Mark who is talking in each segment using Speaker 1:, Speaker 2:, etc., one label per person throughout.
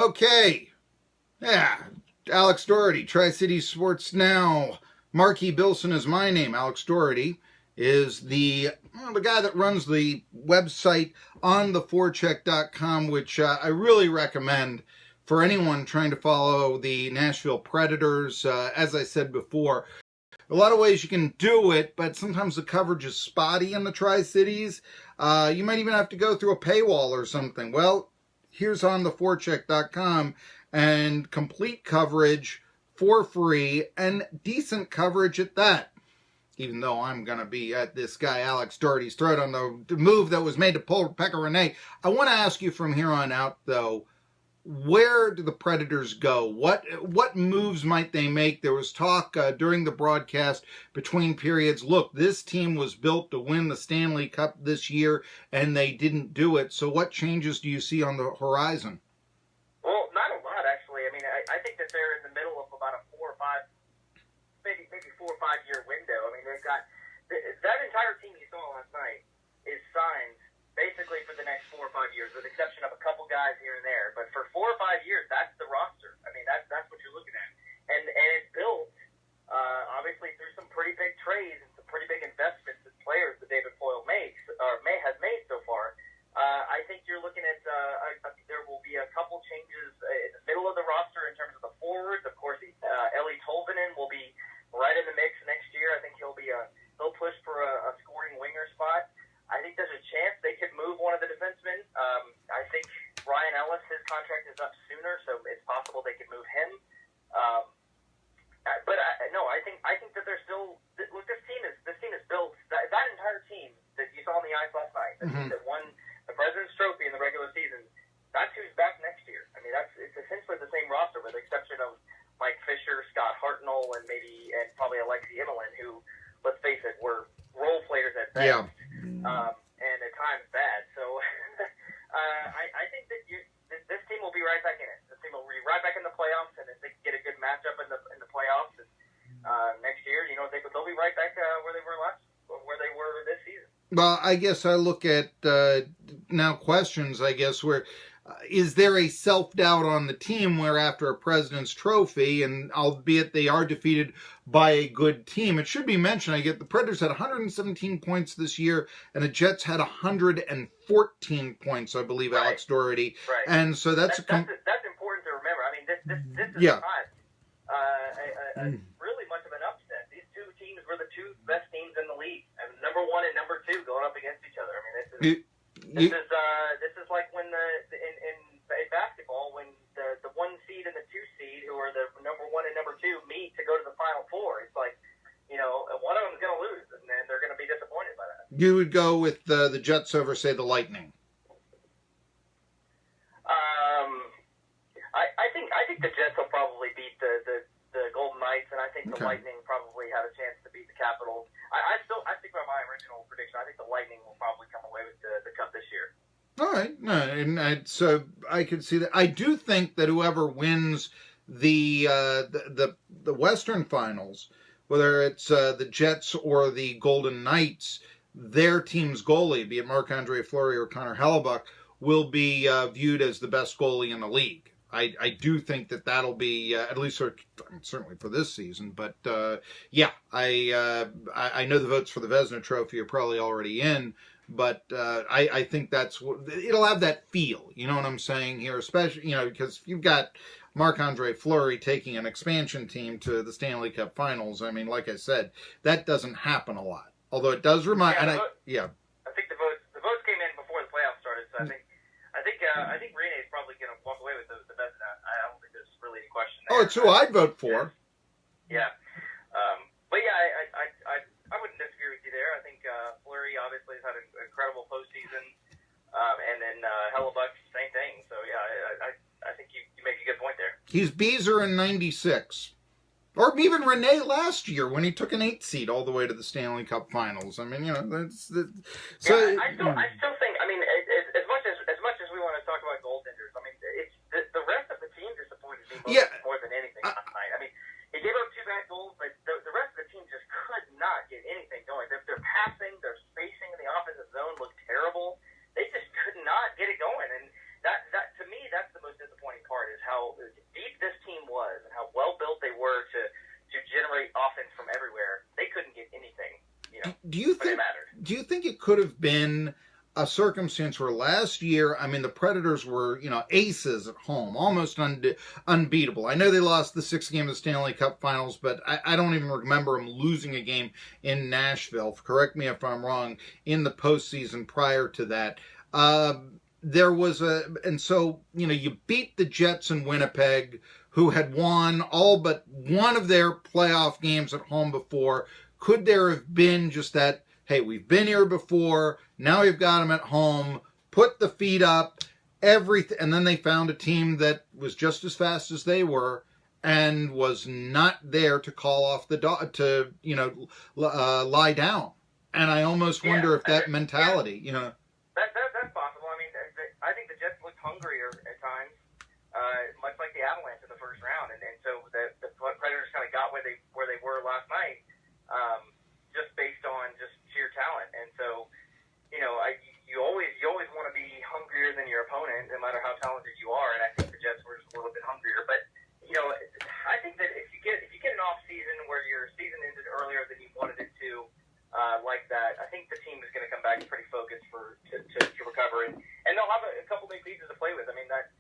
Speaker 1: Okay. Yeah. Alex Daugherty, Tri-City Sports Now. Marky, Billson is my name. Alex Daugherty is the guy that runs the website on theforecheck.com, which I really recommend for anyone trying to follow the Nashville Predators. As I said before, a lot of ways you can do it, but sometimes the coverage is spotty in the Tri-Cities. You might even have to go through a paywall or something. Well, here's on theforecheck.com, and complete coverage for free and decent coverage at that. Even though I'm going to be at this guy Alex Daugherty's throat on the move that was made to pull Pekka Rinne. I want to ask you from here on out, though, where do the Predators go? What moves might they make? There was talk during the broadcast between periods. Look, this team was built to win the Stanley Cup this year, and they didn't do it. So what changes do you see on the horizon?
Speaker 2: Well, not a lot, actually. I mean, I think that they're in the middle of about a 4 or 5, maybe 4 or 5 year window. I mean, they've got that entire team you saw last night is signed basically for the next 4 or 5 years, with the exception of a couple guys here and there. But for 4 or 5 years, that's the roster. I mean, that's what you're looking at, and it's built obviously through some pretty big trades and some pretty big investments in players that David Poile has made so far. I think you're looking at there will be a couple changes in the middle of the roster in terms of the forwards. Of course, Eli Tolvanen will be right in the mix next year. I think he'll push for a scoring winger spot. I think there's a chance they could move one of the defensemen. I think Ryan Ellis, his contract is up sooner, so it's possible they could move him. But I think that they're still. Look, this team is built. That entire team that you saw on the ice last night, the team that won the President's Trophy in the regular season, that's who's back next year. I mean, it's essentially the same roster, with the exception of Mike Fisher, Scott Hartnell, and probably Alexei Emelin, who, let's face it, were role players at best.
Speaker 1: Yeah.
Speaker 2: And at times bad. So I think that this team will be right back in it. This team will be right back in the playoffs, and if they can get a good matchup in the playoffs next year, they'll be right back where they were this season.
Speaker 1: Well, I guess I look at now questions, I guess, where is there a self-doubt on the team where after a President's Trophy, and albeit they are defeated by a good team, it should be mentioned, the Predators had 117 points this year, and the Jets had 114 points, I believe, right. Alex Daugherty.
Speaker 2: Right.
Speaker 1: And so that's
Speaker 2: important to remember. I mean, this is
Speaker 1: yeah.
Speaker 2: not really much of an upset. These two teams were the two best teams in the league, and number 1 and number 2 going up against each other. I mean, this is like when in basketball, when the 1 seed and the 2 seed, who are the number 1 and number 2, meet to go to the Final Four. It's like, one of them's going to lose, and then they're going to be disappointed by that.
Speaker 1: You would go with the Jets over, say, the Lightning.
Speaker 2: I think the Jets will probably beat the Golden Knights, and I think the Lightning probably have a chance to beat the Capitals. I stick by my original prediction. I think the Lightning will probably come away with the Cup this year.
Speaker 1: All right, so I could see that. I do think that whoever wins the Western Finals, whether it's the Jets or the Golden Knights, their team's goalie, be it Marc-Andre Fleury or Connor Hellebuyck, will be viewed as the best goalie in the league. I do think that'll be at least certainly for this season. But I know the votes for the Vezina Trophy are probably already in. But I think it'll have that feel. You know what I'm saying here, especially because you've got Marc-Andre Fleury taking an expansion team to the Stanley Cup Finals. I mean, like I said, that doesn't happen a lot. Although it does remind.
Speaker 2: I think the votes came in before the playoffs started, so I think Rinne's probably going to walk away with the Vezina. I don't think there's really any question there.
Speaker 1: Oh, it's who I'd vote for.
Speaker 2: Yeah. But yeah, I wouldn't disagree with you there. I think Fleury obviously has had an incredible postseason, and then Hellebuyck, same thing. So yeah, I think you make a good point there.
Speaker 1: He's Beezer in '96. Or even Rinne last year when he took an 8 seed all the way to the Stanley Cup Finals. I mean, that's so.
Speaker 2: Yeah, I still think. I mean, as much as we want to talk about goaltenders, I mean, it's the rest of the team disappointed me more than anything last night. I mean, he gave up 2 bad goals, but the rest of the team just could not get anything going. Their passing, their spacing in the offensive zone looked terrible. They just could not get it going, and that to me, that's the most disappointing part. Is deep this team was and how well built they were to generate offense from everywhere, they couldn't get anything.
Speaker 1: Do you think it could have been a circumstance where last year, I mean, the Predators were, aces at home, almost unbeatable. I know they lost the 6th game of the Stanley Cup Finals, but I don't even remember them losing a game in Nashville. Correct me if I'm wrong, in the postseason prior to that. You beat the Jets in Winnipeg, who had won all but one of their playoff games at home before. Could there have been just that, hey, we've been here before, now we've got them at home, put the feet up, everything, and then they found a team that was just as fast as they were and was not there to call off the lie down. And I almost wonder if that mentality,
Speaker 2: That's possible. I mean, I think the Jets looked hungrier at times, much like the Avalanche in the first round, and so the Predators kind of got where they were last night, just based on just sheer talent. And so, you always want to be hungrier than your opponent, no matter how talented you are. And I think the Jets were just a little bit hungrier. But I think that if you get an off season where your season ended earlier than you wanted it to, like that, I think the team is going to come back pretty focused to recover, and they'll have a couple big pieces to play with. I mean, that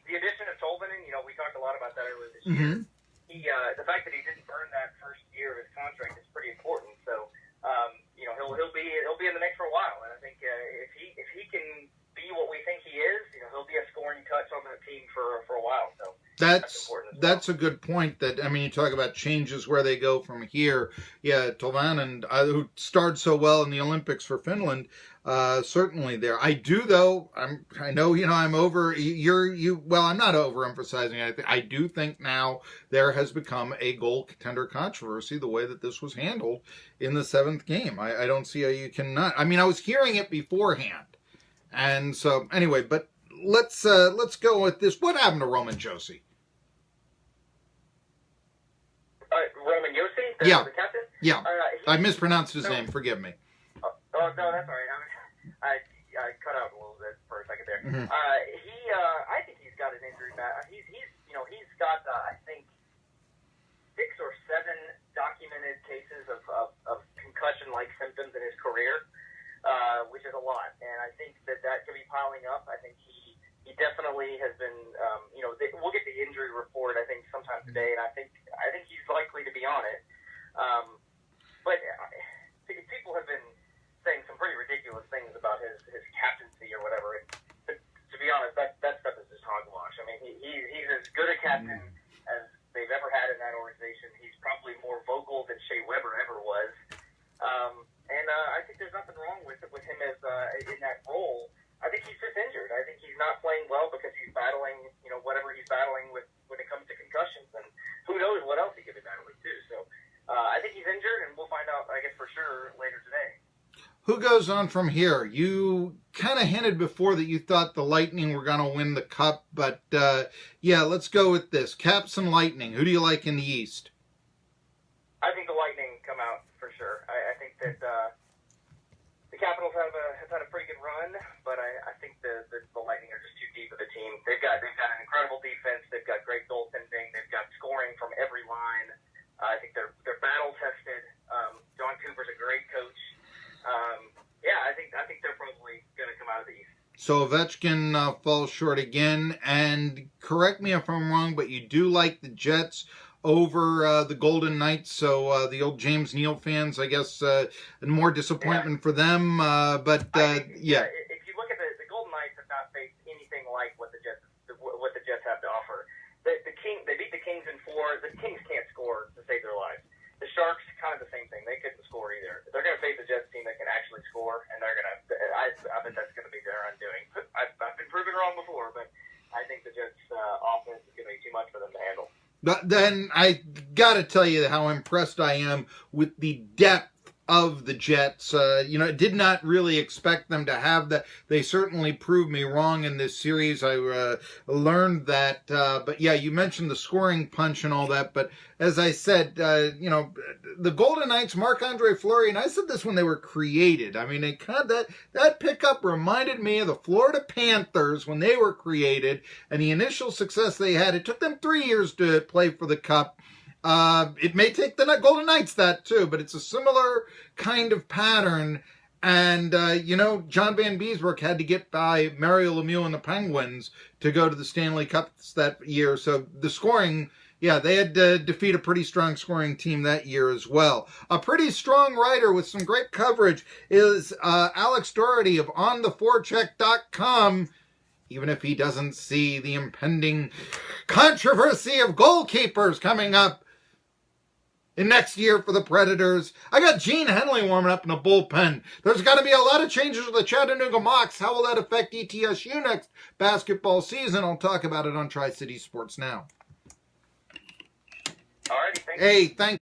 Speaker 2: the addition of Tolvanen, we talked a lot about that earlier this year. The fact that he didn't burn that first year of his contract is pretty important. So, he'll be in the mix for a while, and I think if he can be what we think he is, he'll be a scoring touch on the team for a while. So
Speaker 1: that's a good point. You talk about changes where they go from here. Yeah, Tolvanen, who starred so well in the Olympics for Finland, certainly there. I do though. I know I'm over. Well, I'm not overemphasizing it. I do think now there has become a goal contender controversy the way that this was handled in the 7th game. I don't see how you cannot. I was hearing it beforehand, and so anyway, but. Let's go with this. What happened to Roman Josi?
Speaker 2: Roman Josi, the captain?
Speaker 1: Yeah. I mispronounced his name. Forgive me.
Speaker 2: Oh, no, that's all right. I cut out a little bit for a second there.
Speaker 1: Mm-hmm.
Speaker 2: I think he's got an injury. He's got I think 6 or 7 documented cases of concussion-like symptoms in his career, which is a lot. And I think that could be piling up. I think he definitely has been, we'll get the injury report, I think, sometime today, and I think he's likely to be on it. But people have been saying some pretty ridiculous things about his captaincy or whatever. And to be honest, that stuff is just hogwash. I mean, he's as good a captain as they've ever had in that organization. He's probably more vocal than Shea Weber ever was. And I think there's nothing wrong with him as in that role. I think he's just injured. I think he's not playing well because he's battling, whatever he's battling with when it comes to concussions, and who knows what else he could be battling too. So I think he's injured, and we'll find out, I guess, for sure later today.
Speaker 1: Who goes on from here? You kind of hinted before that you thought the Lightning were going to win the Cup, but let's go with this. Caps and Lightning. Who do you like in the East?
Speaker 2: I think the Lightning come out for sure. I think that the Capitals have had a pretty good run, but I think the Lightning are just too deep of a team. They've got an incredible defense. They've got great goaltending. They've got scoring from every line. I think they're battle tested. John Cooper's a great coach. I think they're probably going to come out of the East.
Speaker 1: So Ovechkin falls short again, and correct me if I'm wrong, but you do like the Jets over the Golden Knights, so the old James Neal fans, I guess, more disappointment for them. If
Speaker 2: you look at the Golden Knights, have not faced anything like what the Jets have to offer. They beat the Kings in 4. The Kings can't score to save their lives. The Sharks, kind of the same thing. They couldn't score either. They're going to face a Jets team that can actually score, and they're going to. I bet that's going to be their undoing. I've been proven wrong before, but I think the Jets' offense is going to be too much for them to handle.
Speaker 1: But then I got to tell you how impressed I am with the depth of the Jets. Did not really expect them to have that. They certainly proved me wrong in this series. I learned that. But yeah, you mentioned the scoring punch and all that. But as I said, the Golden Knights, Marc-Andre Fleury, and I said this when they were created. I mean, that pickup reminded me of the Florida Panthers when they were created and the initial success they had. It took them 3 years to play for the Cup. It may take the Golden Knights that too, but it's a similar kind of pattern. And, John Van Beesbrook had to get by Mario Lemieux and the Penguins to go to the Stanley Cups that year. So the scoring, yeah, they had to defeat a pretty strong scoring team that year as well. A pretty strong writer with some great coverage is Alex Daugherty of OnTheForecheck.com. Even if he doesn't see the impending controversy of goalkeepers coming up in next year for the Predators. I got Gene Henley warming up in the bullpen. There's got to be a lot of changes with the Chattanooga Mocs. How will that affect ETSU next basketball season? I'll talk about it on Tri-City Sports Now.
Speaker 2: All righty, thank you.
Speaker 1: Hey, thanks.